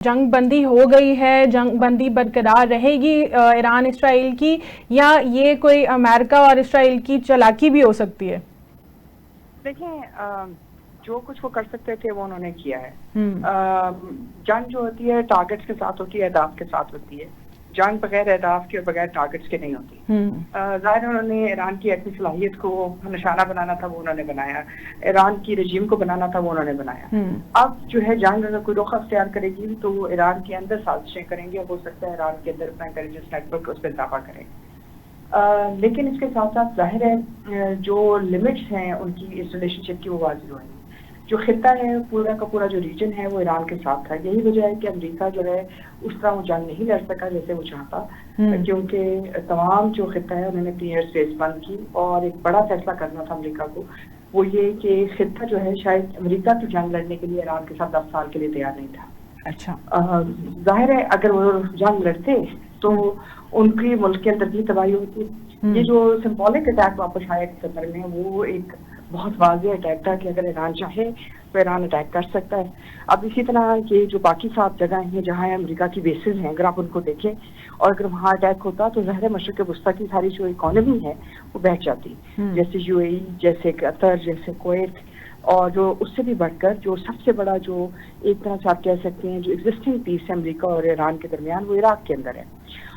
जंग बंदी हो गई है, जंग बंदी बरकरार रहेगी ईरान इसराइल की, या ये कोई अमेरिका और इसराइल की चालाकी भी हो सकती है? देखें, जो कुछ वो कर सकते थे वो उन्होंने किया है। जंग जो होती है टारगेट्स के साथ होती है, अहदाफ के साथ होती है। जंग बगैर अहदाफ के और बगैर टारगेट्स के नहीं होती। जाहिर उन्होंने ईरान की एटमी सलाहियत को निशाना बनाना था, वो उन्होंने बनाया। ईरान की रजीम को बनाना था, वो उन्होंने बनाया। अब जो है जंग अगर कोई रुख अख्तियार करेगी तो वो ईरान के अंदर साजिशें करेंगे, हो सकता है ईरान के अंदर अपना इंटेलिजेंस नेटवर्क उस पर इजाफा करें। लेकिन इसके साथ साथ जाहिर है जो लिमिट्स हैं उनकी इस रिलेशनशिप की वो वाज़ेह होंगी। जो खिता है पूरा का पूरा जो रीजन है वो ईरान के साथ था। यही वजह है कि अमेरिका जो है उस तरह वो जंग नहीं लड़ सका जैसे वो चाहता, क्योंकि तमाम जो खिता है उन्होंने अपनी एयर स्पेस बंद की। और एक बड़ा फैसला करना था अमेरिका को, वो ये कि खिता जो है शायद अमेरिका की जंग लड़ने के लिए ईरान के साथ 10 साल के लिए तैयार नहीं था। अच्छा, जाहिर है अगर वो जंग लड़ते तो उनके मुल्क के अंदर भी तबाही होती। ये जो सिंबॉलिक अटैक वापस आया कतर में, वो एक बहुत वाज़ेह अटैक था कि अगर ईरान चाहे तो ईरान अटैक कर सकता है। अब इसी तरह ये जो बाकी 7 जगह हैं जहाँ अमेरिका की बेसिस हैं, अगर आप उनको देखें और अगर वहाँ अटैक होता तो ज़ाहिर मशरिक़ वस्ता की सारी जो इकॉनमी है वो बह जाती। जैसे यूएई, जैसे कतर, जैसे कुवैत, और जो उससे भी बढ़कर जो सबसे बड़ा जो एक तरह से आप कह सकते हैं जो एग्जिस्टिंग पीस है अमेरिका और ईरान के दरमियान, वो इराक के अंदर है।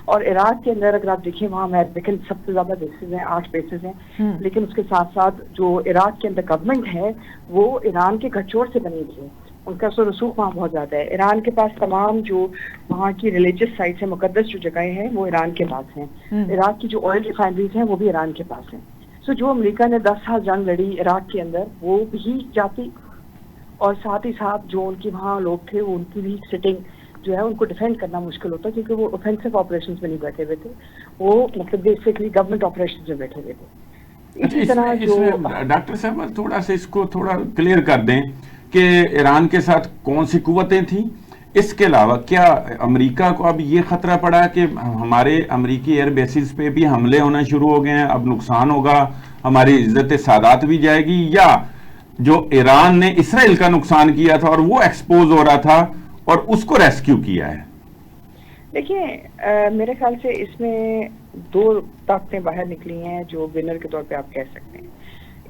और इराक के अंदर अगर आप देखिए वहाँ अमेरिकन सबसे ज्यादा बेसिस हैं, 8 बेसिस हैं। लेकिन उसके साथ साथ जो इराक के अंदर गवर्नमेंट है वो ईरान के गठजोड़ से बनी हुई है। उनका रसूख वहाँ बहुत ज्यादा है। ईरान के पास तमाम जो वहाँ की रिलीजियस साइट्स हैं, मुकद्दस जो जगहें हैं, वो ईरान के पास हैं। इराक की जो ऑयल रिफाइनरीज हैं वो भी ईरान के पास हैं। सो जो अमेरिका ने 10 साल जंग लड़ी इराक के अंदर, वो भी जाती। और साथ ही साथ जो उनकी वहाँ लोग थे वो उनकी भी सिटिंग जो है उनको डिफेंड करना मुश्किल होता, क्योंकि वो ऑफेंसिव ऑपरेशंस में नहीं बैठे हुए थे, वो मतलब बेसिकली गवर्नमेंट ऑपरेशंस में बैठे हुए थे। इसी तरह जो डॉक्टर साहब थोड़ा सा इसको थोड़ा क्लियर कर दें कि ईरान के साथ कौन सी कुव्वतें थी। इसके अलावा क्या अमेरिका को अब ये खतरा पड़ा कि हमारे अमेरिकी एयर बेसिस पे भी हमले होना शुरू हो गए हैं, अब नुकसान होगा, हमारी इज्जत सादात भी जाएगी, या जो ईरान ने इसराइल का नुकसान किया था और वो एक्सपोज हो रहा था और उसको रेस्क्यू किया है? देखिए, मेरे ख्याल से इसमें 2 ताकतें बाहर निकली हैं जो विनर के तौर पे आप कह सकते हैं।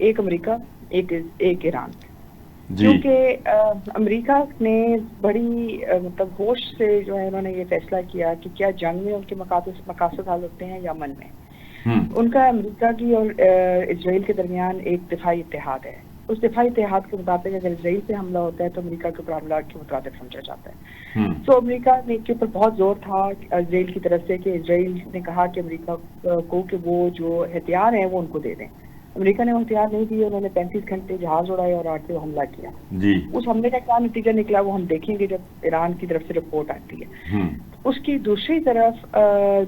एक अमेरिका, एक ईरान। क्योंकि अमेरिका ने बड़ी मतलब होश से जो है उन्होंने ये फैसला किया कि क्या जंग में उनके मकासद हाल होते हैं या मन में। उनका अमेरिका की और इजराइल के दरमियान एक दिफाई इत्तेहाद है। उस दिफाई इत्तेहाद के मुताबिक अगर इजराइल पे हमला होता है तो अमेरिका के ऊपर हमला के मुताबिक समझा जाता है। तो अमेरिका ने के ऊपर बहुत जोर था इजराइल की तरफ से कि इजराइल ने कहा कि अमेरिका को कि वो जो हथियार हैं वो उनको दे दें। अमेरिका ने वो हथियार नहीं दिए, उन्होंने 35 घंटे जहाज उड़ाए और आके हमला किया। उस हमले का क्या नतीजा निकला वो हम देखेंगे जब ईरान की तरफ से रिपोर्ट आती है। उसकी दूसरी तरफ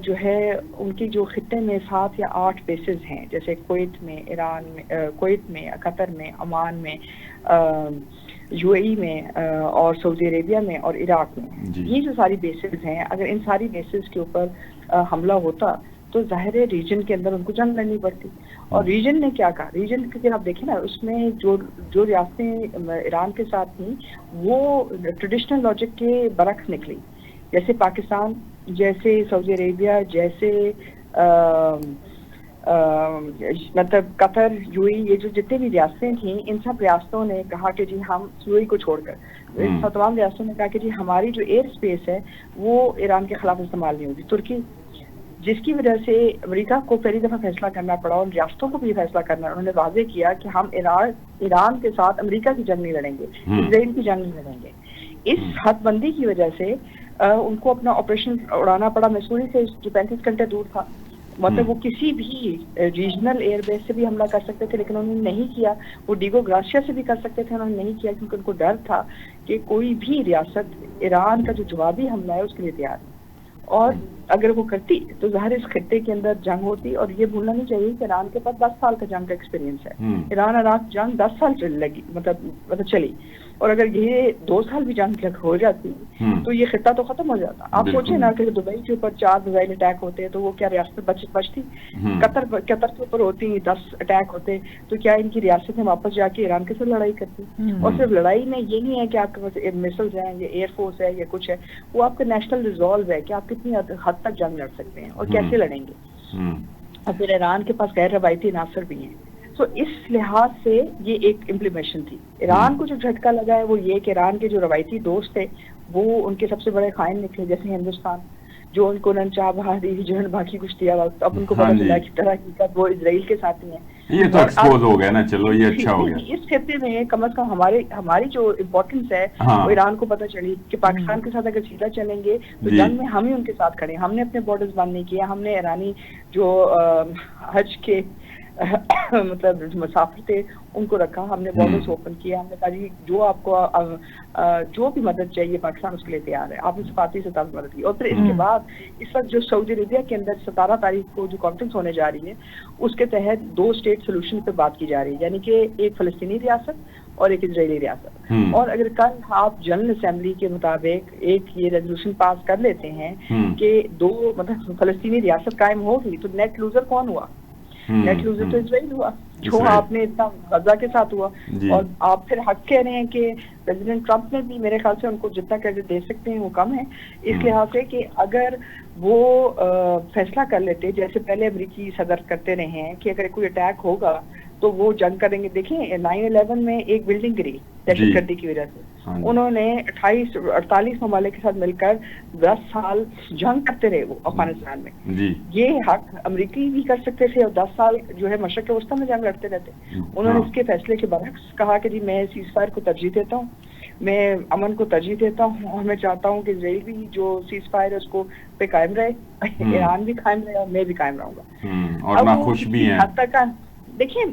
जो है उनकी जो खित्ते में 7 या 8 बेसिस हैं, जैसे कुवैत में, ईरान में, कुवैत में, कतर में, ओमान में, यूएई में और सऊदी अरेबिया में और इराक में, ये जो सारी बेसिस हैं, अगर इन सारी बेसिस के ऊपर हमला होता तो जाहिर है रीजन के अंदर उनको जंग लड़नी पड़ती। और रीजन ने क्या कहा, रीजन के आप देखें ना उसमें जो रियासतें ईरान के साथ थी वो ट्रेडिशनल लॉजिक के बरक्स निकली, जैसे पाकिस्तान, जैसे सऊदी अरेबिया, जैसे मतलब कतर, यूएई, ये जो जितने भी रियासतें थी इन सब रियासतों ने कहा कि जी हम यूएई को छोड़कर तमाम रियासतों ने कहा कि जी हमारी जो एयर स्पेस है वो ईरान के खिलाफ इस्तेमाल नहीं होगी। तुर्की, जिसकी वजह से अमेरिका को पहली दफा फैसला करना पड़ा और रियासतों को भी फैसला करना, उन्होंने वाजे किया कि हम ईरान के साथ अमेरिका की जंग नहीं लड़ेंगे, इजराइल की जंग नहीं लड़ेंगे। इस हदबंदी की वजह से उनको अपना ऑपरेशन उड़ाना पड़ा मैसूरी से, जो 35 घंटे दूर था। मतलब वो किसी भी रीजनल एयरबेस से भी हमला कर सकते थे, लेकिन उन्होंने नहीं किया। वो डिगो ग्राशिया से भी कर सकते थे, उन्होंने नहीं किया क्योंकि उनको डर था कि कोई भी रियासत ईरान का जो जवाबी हमला है उसके लिए तैयार है। और अगर वो करती तो ज़ाहिर इस खित्ते के अंदर जंग होती। और ये भूलना नहीं चाहिए कि ईरान के पास 10 साल का जंग का एक्सपीरियंस है। ईरान इराक जंग 10 साल चलने लगी, मतलब चली। और अगर ये 2 साल भी जंग लग हो जाती तो ये खिता तो खत्म हो जाता। आप सोचिए ना कि दुबई के ऊपर 4 मिसाइल अटैक होते तो वो क्या रियासत बचती? कतर के ऊपर होती 10 अटैक होते तो क्या इनकी रियासत में वापस जाके ईरान के साथ लड़ाई करती? और सिर्फ लड़ाई में ये नहीं है कि आपके पास मिसाइल्स हैं या एयरफोर्स है या कुछ है, वो आपका नेशनल रिजॉल्व है कि आप कितनी हद तक जंग लड़ सकते हैं और कैसे लड़ेंगे। और फिर ईरान के पास गैर रवायती अनासर भी हैं। तो इस लिहाज से ये एक इम्प्लीमेशन थी। ईरान को जो झटका लगा है वो ये कि ईरान के जो रवायती दोस्त थे वो उनके सबसे बड़े खाइन निकले, जैसे हिंदुस्तान जो उनको ननचाह बहा दी, जो बाकी कुछ दिया वक्त, अब उनको पता चला कि तरह की वो इजराइल के साथ ही है। ये तो एक्सपोज हो गया ना, चलो ये अच्छा हो गया। इस खत्ते में कम से कम हमारी जो इम्पोर्टेंस है वो ईरान को पता चली कि पाकिस्तान के साथ अगर सीधा चलेंगे तो जंग में हम ही उनके साथ खड़े। हमने अपने बॉर्डर्स बंद नहीं किया, हमने ईरानी जो हज के मतलब मुसाफिर थे उनको रखा, हमने बॉर्डर्स ओपन किया, हमने कहा जी जो आपको जो भी मदद चाहिए पाकिस्तान उसके लिए तैयार है। आपने सफारती से मदद की। और फिर इसके बाद इस वक्त जो सऊदी अरबिया के अंदर 17 तारीख को जो कॉन्फ्रेंस होने जा रही है उसके तहत 2 स्टेट सोल्यूशन पे बात की जा रही है, यानी कि एक फलस्तीनी रियासत और एक इजरायली रियासत। और अगर कल आप जनरल असेंबली के मुताबिक एक ये रेजोल्यूशन पास कर लेते हैं कि 2 मतलब फलस्तीनी रियासत कायम होगी तो नेट लूजर कौन हुआ? नेट लूजर तो इजराइल हुआ, जो आपने इतना गजा के साथ हुआ। और आप फिर हक कह रहे हैं कि प्रेसिडेंट ट्रंप ने भी, मेरे ख्याल से उनको जितना क्रेडिट दे सकते हैं वो कम है, इस लिहाज से कि अगर वो फैसला कर लेते जैसे पहले अमेरिकी सदर करते रहे हैं कि अगर कोई अटैक होगा तो वो जंग करेंगे। देखें 9/11 में एक बिल्डिंग गिरी दहशतगर्दी की वजह से, उन्होंने 48 ममालिक के साथ मिलकर 10 साल जंग करते रहे वो अफगानिस्तान में। ये हक अमेरिकी भी कर सकते थे और 10 साल जो है मशरक़ वस्ता में जंग लड़ते रहते। उन्होंने इसके फैसले के बरक्स कहा कि जी मैं सीज फायर को तरजीह देता हूँ, मैं अमन को तरजीह देता हूँ और मैं चाहता हूँ कि इजराइल भी जो सीज फायर है उसको पे कायम रहे, ईरान भी कायम रहे और मैं भी कायम रहूंगा। और ना खुश भी हैं। देखिए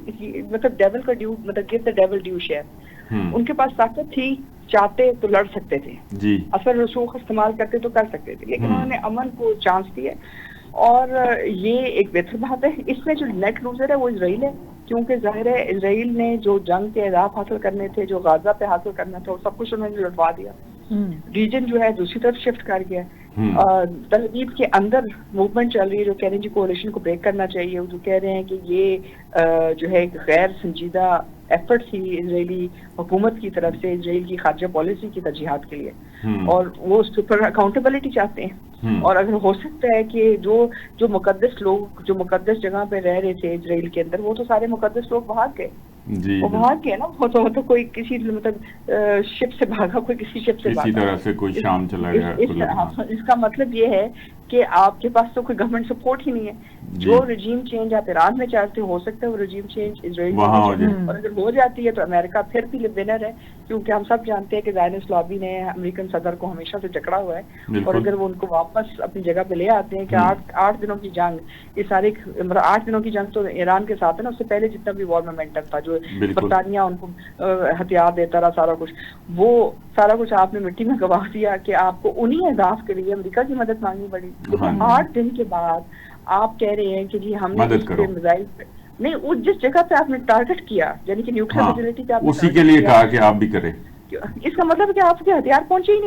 मतलब डेविल का ड्यू, मतलब give the devil due share. उनके पास ताकत थी, चाहते तो लड़ सकते थे, असर रसूख इस्तेमाल करते तो कर सकते थे, लेकिन उन्होंने अमन को चांस दिया। और ये एक बेहतर बात है। इसमें जो नेट लूजर है वो इजराइल है, क्योंकि जाहिर है इजराइल ने जो जंग के अहदाफ हासिल करने थे, जो गाजा पे हासिल करना था, वो सब कुछ उन्होंने लुटवा दिया। रीजन जो है दूसरी तरफ शिफ्ट कर गया। तल अवीव के अंदर मूवमेंट चल रही है जो कह रहे हैं जी कोalition को ब्रेक करना चाहिए, जो कह रहे हैं कि ये जो है गैर संजीदा एफर्ट थी इजरायली हुकूमत की तरफ से इजराइल की खारजा पॉलिसी की तरजीहात के लिए, और वो उस पर अकाउंटेबिलिटी चाहते हैं। और अगर हो सकता है कि जो मुकद्दस लोग जो मुकद्दस जगह पे रह रहे थे इजराइल के अंदर, वो तो सारे मुकद्दस लोग भाग गए। वो भाग गया ना, वो तो कोई किसी मतलब शिप से भागा, कोई किसी शिप से भागा, इसी तरह से कोई शाम चला गया। इसका मतलब ये है कि आपके पास तो कोई गवर्नमेंट सपोर्ट ही नहीं है। जो रजीम चेंज आप ईरान में चाहते हो सकता है वो रजीम चेंज इजराइल में और अगर हो जाती है तो अमेरिका फिर भी विनर है, क्योंकि हम सब जानते हैं कि ज़ायनिस्ट लॉबी ने अमेरिकन सदर को हमेशा से जकड़ा हुआ है। और अगर वो उनको वापस अपनी जगह पे ले आते हैं कि 8 दिनों की जंग, ये सारे मतलब 8 दिनों की जंग तो ईरान के साथ है ना, उससे पहले जितना भी वॉर मोमेंटम था, जो बरतानिया उनको हथियार देता रहा, सारा कुछ वो सारा कुछ आपने मिट्टी में गवा दिया कि आपको उन्हीं अहदाफ के लिए अमेरिका की मदद मांगनी पड़ी। लेकिन 8 दिन के बाद आप कह रहे हैं कि जी हमने मिसाइल नहीं, उस जिस जगह पे आपने टारगेट किया यानी कि न्यूक्लियर फैसिलिटी पे, उसी के लिए कहा कि आप भी करें। इसका मतलब है कि आपके हथियार पहुंचे ही नहीं।